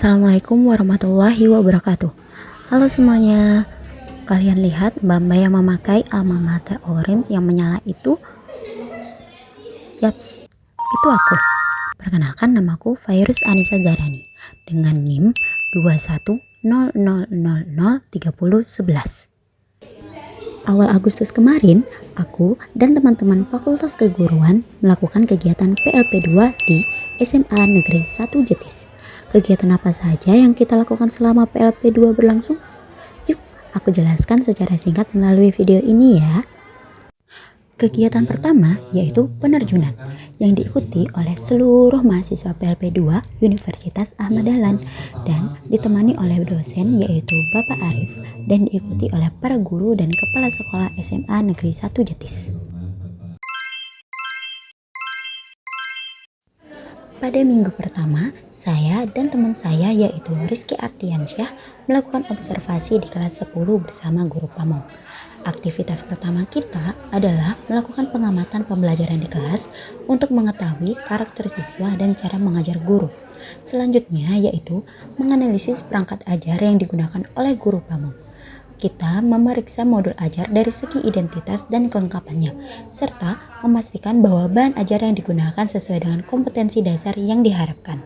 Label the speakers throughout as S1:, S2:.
S1: Assalamualaikum warahmatullahi wabarakatuh. Halo semuanya. Kalian lihat mbak-mbak yang memakai alma mater orange yang menyala itu? Yaps, itu aku. Perkenalkan, namaku Fairuz Anissa Zarani dengan NIM 2100003011. Awal Agustus kemarin, aku dan teman-teman Fakultas Keguruan melakukan kegiatan PLP2 di SMA Negeri 1 Jetis. Kegiatan apa saja yang kita lakukan selama PLP2 berlangsung? Yuk, aku jelaskan secara singkat melalui video ini ya. Kegiatan pertama yaitu penerjunan yang diikuti oleh seluruh mahasiswa PLP2 Universitas Ahmad Dahlan dan ditemani oleh dosen yaitu Bapak Arif dan diikuti oleh para guru dan kepala sekolah SMA Negeri 1 Jetis. Pada minggu pertama, saya dan teman saya yaitu Rizky Ardiansyah melakukan observasi di kelas 10 bersama guru Pamong. Aktivitas pertama kita adalah melakukan pengamatan pembelajaran di kelas untuk mengetahui karakter siswa dan cara mengajar guru. Selanjutnya yaitu menganalisis perangkat ajar yang digunakan oleh guru Pamong. Kita memeriksa modul ajar dari segi identitas dan kelengkapannya, serta memastikan bahwa bahan ajar yang digunakan sesuai dengan kompetensi dasar yang diharapkan.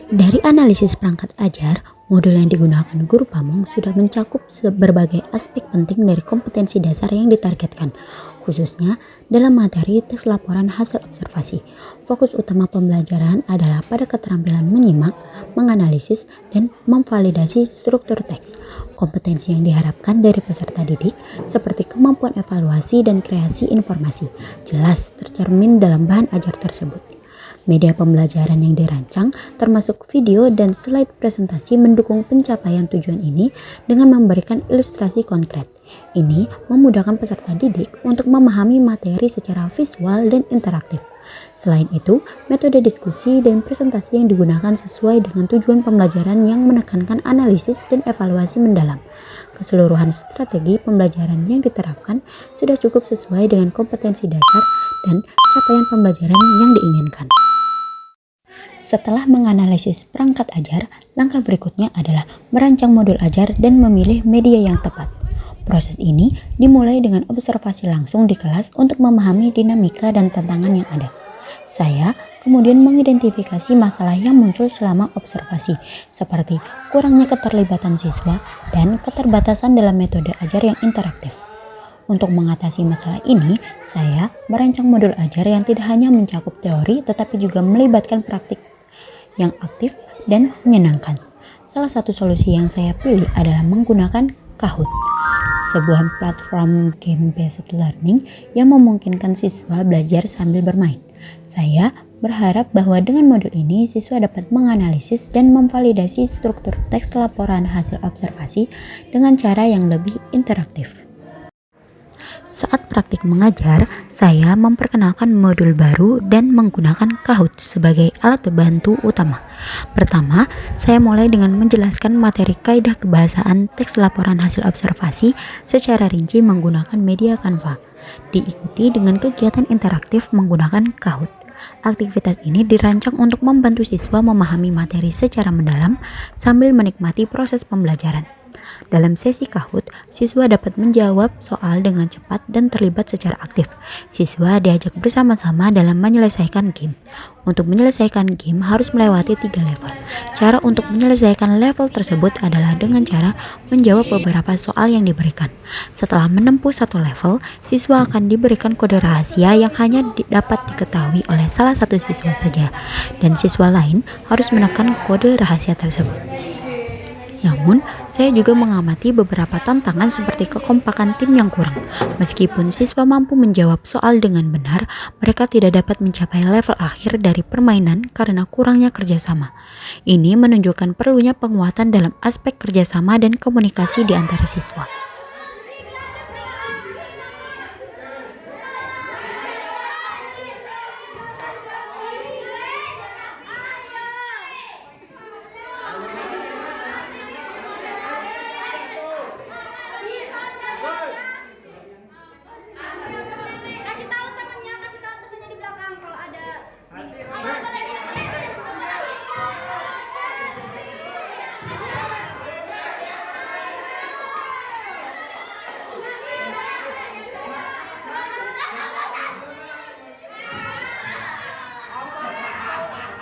S1: Dari analisis perangkat ajar, modul yang digunakan guru Pamong sudah mencakup berbagai aspek penting dari kompetensi dasar yang ditargetkan, khususnya dalam materi tes laporan hasil observasi. Fokus utama pembelajaran adalah pada keterampilan menyimak, menganalisis, dan memvalidasi struktur teks. Kompetensi yang diharapkan dari peserta didik seperti kemampuan evaluasi dan kreasi informasi jelas tercermin dalam bahan ajar tersebut. Media pembelajaran yang dirancang termasuk video dan slide presentasi mendukung pencapaian tujuan ini dengan memberikan ilustrasi konkret. Ini memudahkan peserta didik untuk memahami materi secara visual dan interaktif. Selain itu, metode diskusi dan presentasi yang digunakan sesuai dengan tujuan pembelajaran yang menekankan analisis dan evaluasi mendalam. Keseluruhan strategi pembelajaran yang diterapkan sudah cukup sesuai dengan kompetensi dasar dan capaian pembelajaran yang diinginkan. Setelah menganalisis perangkat ajar, langkah berikutnya adalah merancang modul ajar dan memilih media yang tepat. Proses ini dimulai dengan observasi langsung di kelas untuk memahami dinamika dan tantangan yang ada. Saya kemudian mengidentifikasi masalah yang muncul selama observasi, seperti kurangnya keterlibatan siswa dan keterbatasan dalam metode ajar yang interaktif. Untuk mengatasi masalah ini, saya merancang modul ajar yang tidak hanya mencakup teori tetapi juga melibatkan praktik yang aktif dan menyenangkan. Salah satu solusi yang saya pilih adalah menggunakan Kahoot, sebuah platform game-based learning yang memungkinkan siswa belajar sambil bermain. Saya berharap bahwa dengan modul ini siswa dapat menganalisis dan memvalidasi struktur teks laporan hasil observasi dengan cara yang lebih interaktif. Saat praktik mengajar, saya memperkenalkan modul baru dan menggunakan Kahoot sebagai alat bantu utama. Pertama, saya mulai dengan menjelaskan materi kaidah kebahasaan teks laporan hasil observasi secara rinci menggunakan media Canva. Diikuti dengan kegiatan interaktif menggunakan Kahoot. Aktivitas ini dirancang untuk membantu siswa memahami materi secara mendalam sambil menikmati proses pembelajaran. Dalam sesi Kahoot, siswa dapat menjawab soal dengan cepat dan terlibat secara aktif. Siswa diajak bersama-sama dalam menyelesaikan game. Untuk menyelesaikan game harus melewati 3 level. Cara untuk menyelesaikan level tersebut adalah dengan cara menjawab beberapa soal yang diberikan. Setelah menempuh satu level, siswa akan diberikan kode rahasia yang hanya dapat diketahui oleh salah satu siswa saja, dan siswa lain harus menekan kode rahasia tersebut. Namun, saya juga mengamati beberapa tantangan seperti kekompakan tim yang kurang. Meskipun siswa mampu menjawab soal dengan benar, mereka tidak dapat mencapai level akhir dari permainan karena kurangnya kerjasama. Ini menunjukkan perlunya penguatan dalam aspek kerjasama dan komunikasi di antara siswa.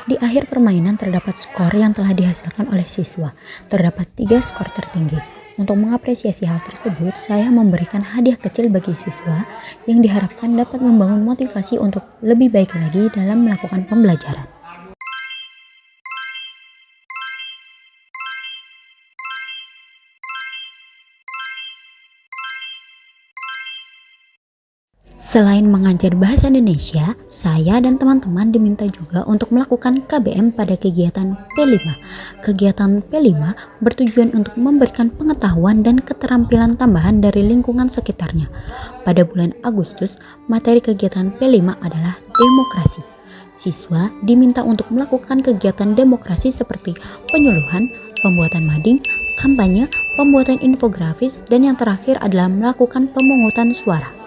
S1: Di akhir permainan terdapat skor yang telah dihasilkan oleh siswa. Terdapat 3 skor tertinggi. Untuk mengapresiasi hal tersebut, saya memberikan hadiah kecil bagi siswa yang diharapkan dapat membangun motivasi untuk lebih baik lagi dalam melakukan pembelajaran. Selain mengajar bahasa Indonesia, saya dan teman-teman diminta juga untuk melakukan KBM pada kegiatan P5. Kegiatan P5 bertujuan untuk memberikan pengetahuan dan keterampilan tambahan dari lingkungan sekitarnya. Pada bulan Agustus, materi kegiatan P5 adalah demokrasi. Siswa diminta untuk melakukan kegiatan demokrasi seperti penyuluhan, pembuatan mading, kampanye, pembuatan infografis, dan yang terakhir adalah melakukan pemungutan suara.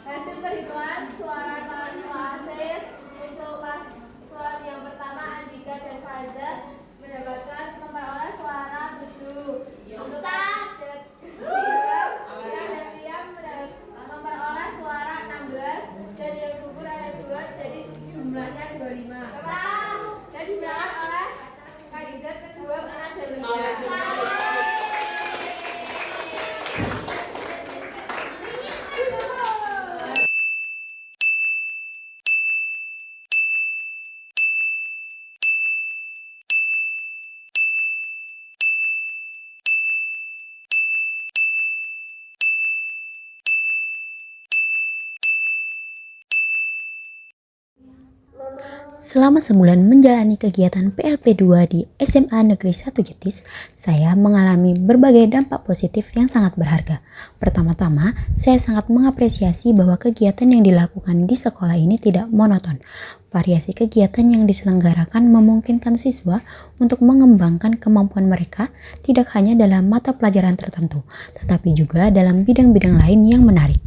S2: Hasil perhitungan suara calon OASIS untuk paslon yang pertama Andika dan Faza mendapatkan memperoleh suara 7. Untuk Devia memperoleh suara 16 dan yang gugur ada 2, jadi jumlahnya 25. Dan dimenangkan oleh kandidat kedua Ana dan Lucia.
S1: Selama sebulan menjalani kegiatan PLP2 di SMA Negeri 1 Jetis, saya mengalami berbagai dampak positif yang sangat berharga. Pertama-tama, saya sangat mengapresiasi bahwa kegiatan yang dilakukan di sekolah ini tidak monoton. Variasi kegiatan yang diselenggarakan memungkinkan siswa untuk mengembangkan kemampuan mereka tidak hanya dalam mata pelajaran tertentu, tetapi juga dalam bidang-bidang lain yang menarik.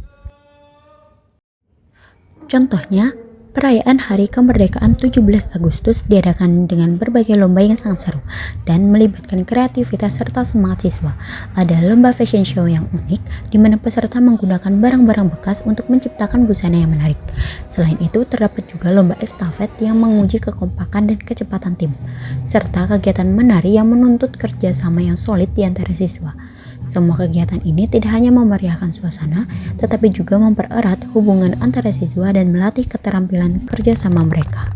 S1: Contohnya, perayaan Hari Kemerdekaan 17 Agustus diadakan dengan berbagai lomba yang sangat seru dan melibatkan kreativitas serta semangat siswa. Ada lomba fashion show yang unik di mana peserta menggunakan barang-barang bekas untuk menciptakan busana yang menarik. Selain itu, terdapat juga lomba estafet yang menguji kekompakan dan kecepatan tim, serta kegiatan menari yang menuntut kerjasama yang solid di antara siswa. Semua kegiatan ini tidak hanya memeriahkan suasana, tetapi juga mempererat hubungan antara siswa dan melatih keterampilan kerjasama mereka.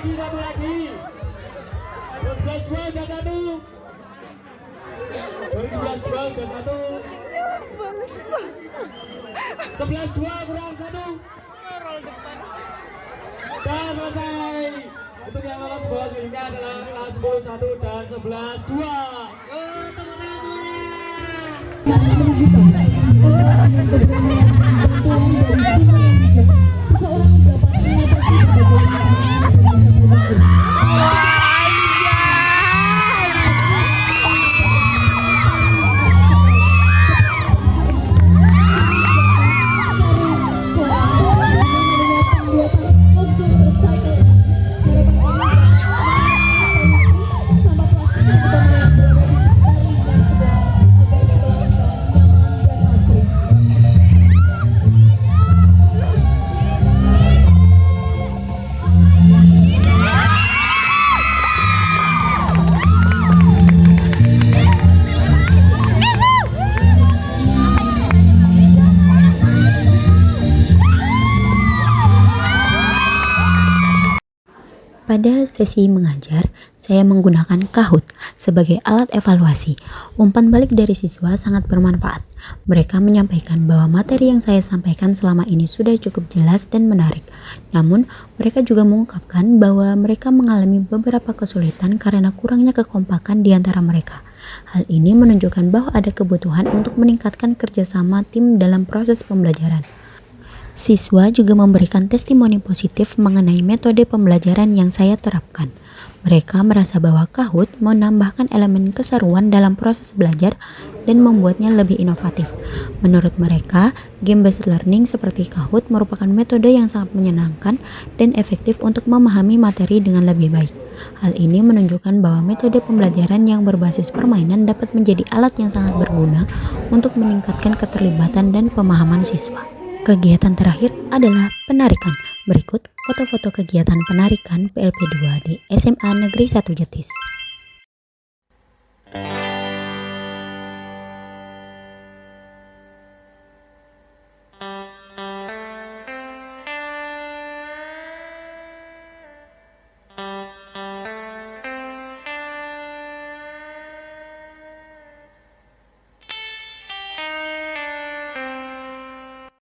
S3: satu lagi. Terus 11-2 udah satu. Dari 11-2 udah satu. 11-2 kurang satu. Dan selesai. Untuk yang lolos bos ini adalah kelas 10-1 dan 11-2.
S1: Pada sesi mengajar, saya menggunakan Kahoot sebagai alat evaluasi. Umpan balik dari siswa sangat bermanfaat. Mereka menyampaikan bahwa materi yang saya sampaikan selama ini sudah cukup jelas dan menarik. Namun, mereka juga mengungkapkan bahwa mereka mengalami beberapa kesulitan karena kurangnya kekompakan di antara mereka. Hal ini menunjukkan bahwa ada kebutuhan untuk meningkatkan kerjasama tim dalam proses pembelajaran. Siswa juga memberikan testimoni positif mengenai metode pembelajaran yang saya terapkan. Mereka merasa bahwa Kahoot menambahkan elemen keseruan dalam proses belajar dan membuatnya lebih inovatif. Menurut mereka, game-based learning seperti Kahoot merupakan metode yang sangat menyenangkan dan efektif untuk memahami materi dengan lebih baik. Hal ini menunjukkan bahwa metode pembelajaran yang berbasis permainan dapat menjadi alat yang sangat berguna untuk meningkatkan keterlibatan dan pemahaman siswa. Kegiatan terakhir adalah penarikan. Berikut foto-foto kegiatan penarikan PLP 2 di SMA Negeri 1 Jetis.